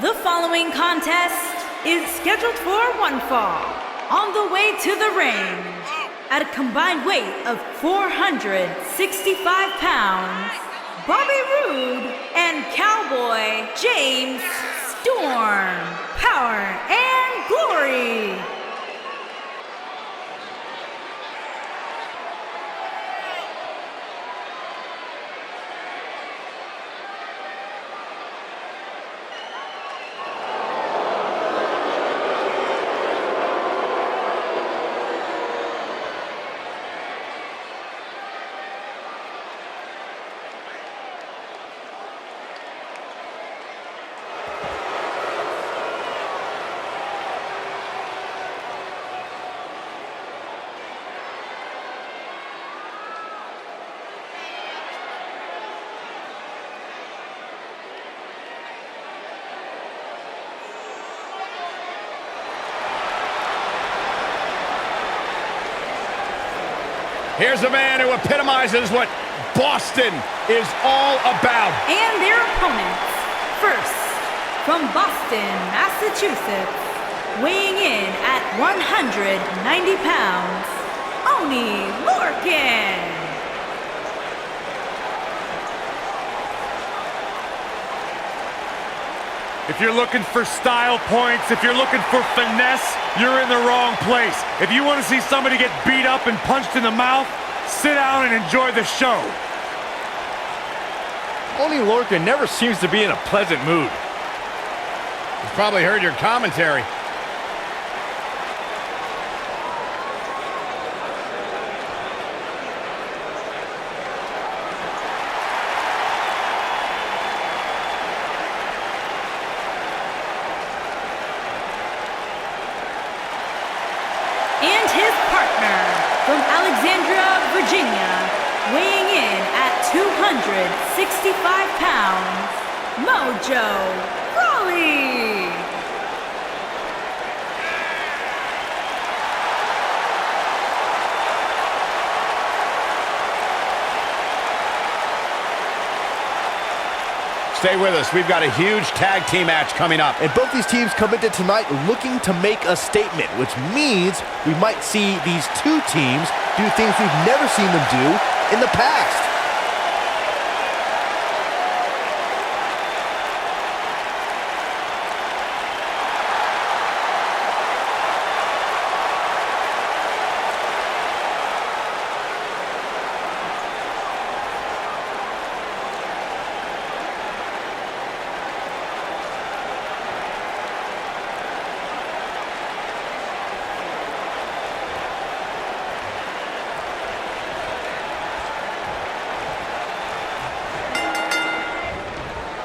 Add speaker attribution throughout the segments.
Speaker 1: The following contest is scheduled for one fall. On the way to the ring, at a combined weight of 465 pounds, Bobby Roode and Cowboy James Storm, Power and Glory.
Speaker 2: Here's a man who epitomizes what Boston is all about.
Speaker 1: And their opponents, first, from Boston, Massachusetts, weighing in at 190 pounds, Oney Lorcan.
Speaker 3: If you're looking for style points, if you're looking for finesse, you're in the wrong place. If you want to see somebody get beat up and punched in the mouth, sit down and enjoy the show.
Speaker 4: Oney Lorcan never seems to be in a pleasant mood.
Speaker 2: He's probably heard your commentary.
Speaker 1: And his partner, from Alexandria, Virginia, weighing in at 265 pounds, Mojo, Rawley.
Speaker 2: Stay with us. We've got a huge tag team match coming up.
Speaker 5: And both these teams come into tonight looking to make a statement, which means we might see these two teams do things we've never seen them do in the past.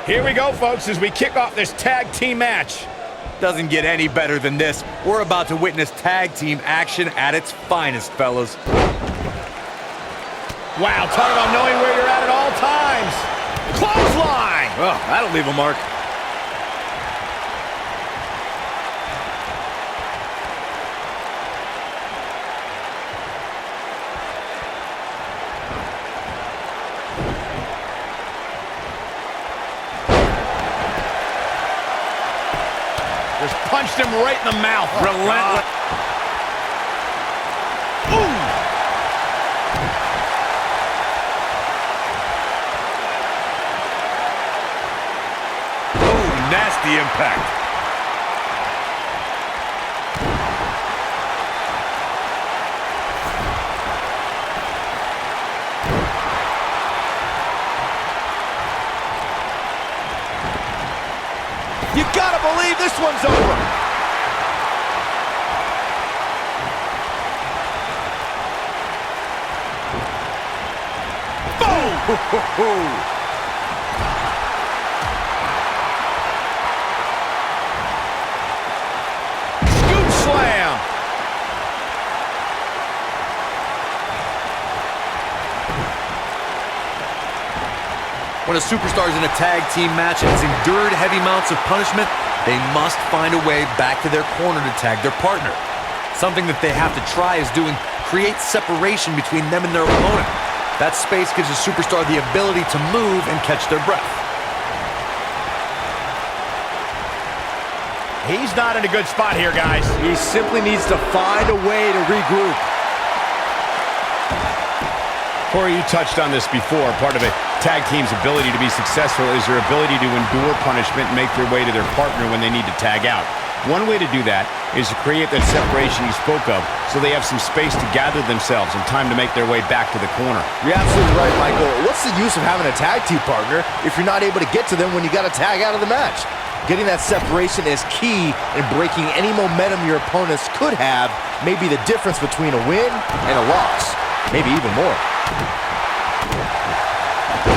Speaker 2: Here we go, folks, as we kick off this tag team match.
Speaker 4: Doesn't get any better than this. We're about to witness tag team action at its finest, fellas.
Speaker 2: Wow, talk about knowing where you're at all times. Clothesline!
Speaker 4: Oh, that'll leave a mark.
Speaker 2: Just punched him right in the mouth.
Speaker 4: Relentless.
Speaker 2: Ooh!
Speaker 4: Oh, nasty impact.
Speaker 5: You gotta believe this one's over.
Speaker 4: Boom!
Speaker 2: Scoop slam!
Speaker 4: When a superstar is in a tag team match and has endured heavy amounts of punishment, they must find a way back to their corner to tag their partner. Something that they have to try is doing create separation between them and their opponent. That space gives a superstar the ability to move and catch their breath.
Speaker 2: He's not in a good spot here, guys.
Speaker 5: He simply needs to find a way to regroup.
Speaker 2: Corey, you touched on this before. Part of a tag team's ability to be successful is their ability to endure punishment and make their way to their partner when they need to tag out. One way to do that is to create that separation you spoke of so they have some space to gather themselves and time to make their way back to the corner.
Speaker 5: You're absolutely right, Michael. What's the use of having a tag team partner if you're not able to get to them when you got to tag out of the match? Getting that separation is key in breaking any momentum your opponents could have, maybe the difference between a win and a loss, maybe even more.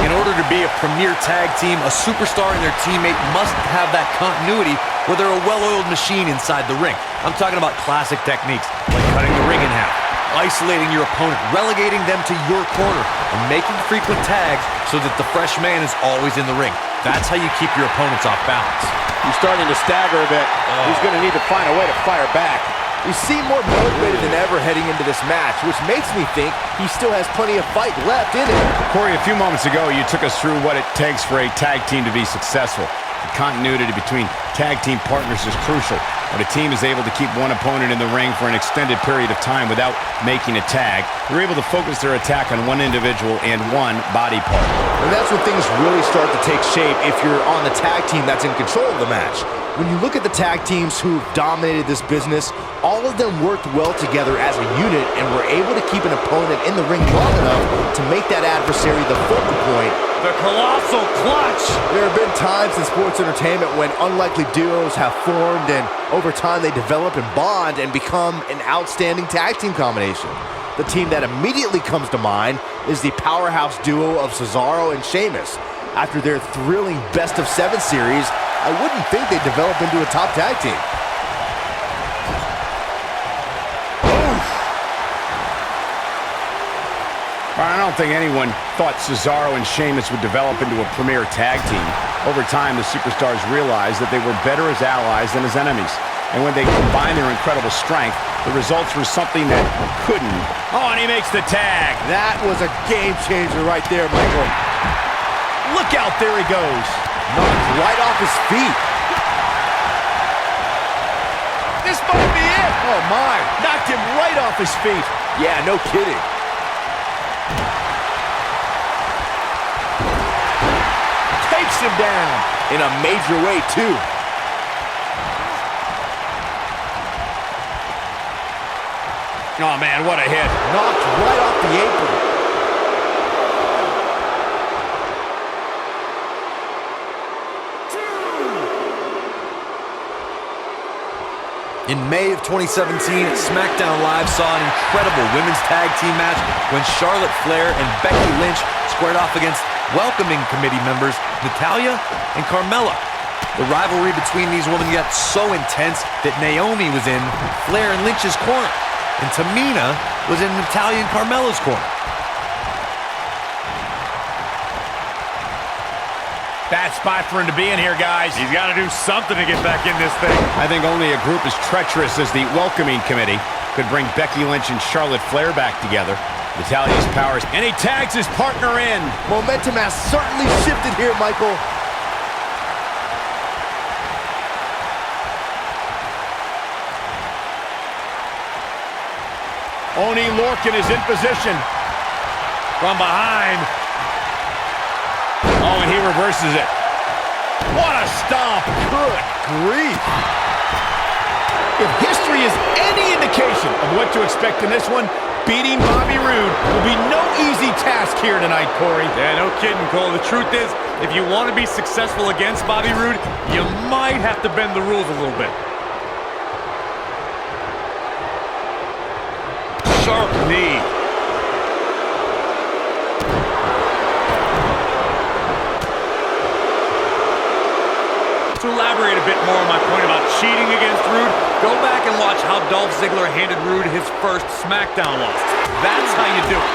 Speaker 4: In order to be a premier tag team, a superstar and their teammate must have that continuity where they're a well-oiled machine inside the ring. I'm talking about classic techniques like cutting the ring in half, isolating your opponent, relegating them to your corner, and making frequent tags so that the fresh man is always in the ring. That's how you keep your opponents off balance.
Speaker 2: He's starting to stagger a bit. He's going to need to find a way to fire back.
Speaker 5: You seem more motivated than ever heading into this match, which makes me think he still has plenty of fight left in him.
Speaker 2: Corey, a few moments ago, you took us through what it takes for a tag team to be successful. The continuity between tag team partners is crucial. When a team is able to keep one opponent in the ring for an extended period of time without making a tag, they're able to focus their attack on one individual and one body part.
Speaker 5: And that's when things really start to take shape if you're on the tag team that's in control of the match. When you look at the tag teams who've dominated this business, all of them worked well together as a unit and were able to keep an opponent in the ring long enough to make that adversary the focal point.
Speaker 3: The colossal clutch.
Speaker 5: There have been times in sports entertainment when unlikely duos have formed and over time they develop and bond and become an outstanding tag team combination. The team that immediately comes to mind is the powerhouse duo of Cesaro and Sheamus. After their thrilling best-of-7 series, I wouldn't think they'd develop into a top tag team.
Speaker 2: I don't think anyone thought Cesaro and Sheamus would develop into a premier tag team. Over time, the superstars realized that they were better as allies than as enemies. And when they combined their incredible strength, the results were something that couldn't. Oh, and he makes the tag.
Speaker 5: That was a game changer right there, Michael.
Speaker 2: Look out, there he goes.
Speaker 5: Knocked right off his feet.
Speaker 2: This might be it.
Speaker 5: Oh, my.
Speaker 2: Knocked him right off his feet.
Speaker 5: Yeah, no kidding.
Speaker 2: Takes him down.
Speaker 5: In a major way, too.
Speaker 2: Oh, man, what a hit.
Speaker 5: Knocked right off the apron.
Speaker 4: In May of 2017, SmackDown Live saw an incredible women's tag team match when Charlotte Flair and Becky Lynch squared off against welcoming committee members Natalya and Carmella. The rivalry between these women got so intense that Naomi was in Flair and Lynch's corner, and Tamina was in Natalya and Carmella's corner.
Speaker 2: Bad spot for him to be in here, guys.
Speaker 3: He's got to do something to get back in this thing.
Speaker 2: I think only a group as treacherous as the welcoming committee could bring Becky Lynch and Charlotte Flair back together. Natalya's powers, and he tags his partner in.
Speaker 5: Momentum has certainly shifted here, Michael.
Speaker 2: Oney Lorcan is in position.
Speaker 3: From behind.
Speaker 2: Oh, and he reverses it. What a stomp.
Speaker 5: Good grief.
Speaker 2: If history is any indication of what to expect in this one, beating Bobby Roode will be no easy task here tonight, Corey.
Speaker 3: Yeah, no kidding, Cole. The truth is, if you want to be successful against Bobby Roode, you might have to bend the rules a little bit. Sharp knee. To elaborate a bit more on my point about cheating against Roode, go back and watch how Dolph Ziggler handed Roode his first SmackDown loss. That's how you do it.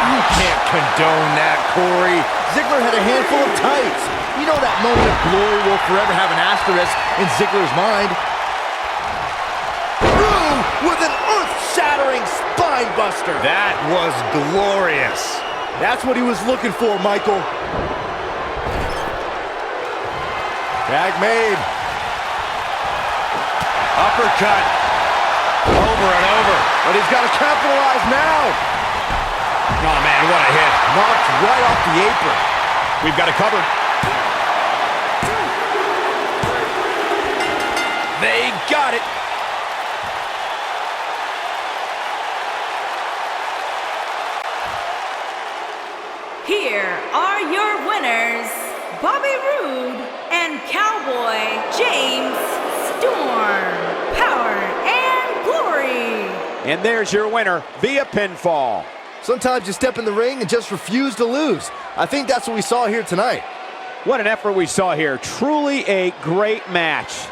Speaker 5: You can't condone that, Corey. Ziggler had a handful of tights. You know that moment of glory will forever have an asterisk in Ziggler's mind. Roode with an earth-shattering spine buster.
Speaker 3: That was glorious.
Speaker 5: That's what he was looking for, Michael. Tag made.
Speaker 2: Uppercut. Over and over.
Speaker 5: But he's got to capitalize now.
Speaker 2: Oh, man, what a hit.
Speaker 5: Knocked right off the apron.
Speaker 2: We've got it covered. They got it.
Speaker 1: Here are your winners, Bobby Roode and Cowboy James Storm. Power and glory.
Speaker 6: And there's your winner via pinfall.
Speaker 5: Sometimes you step in the ring and just refuse to lose. I think that's what we saw here tonight.
Speaker 6: What an effort we saw here. Truly a great match.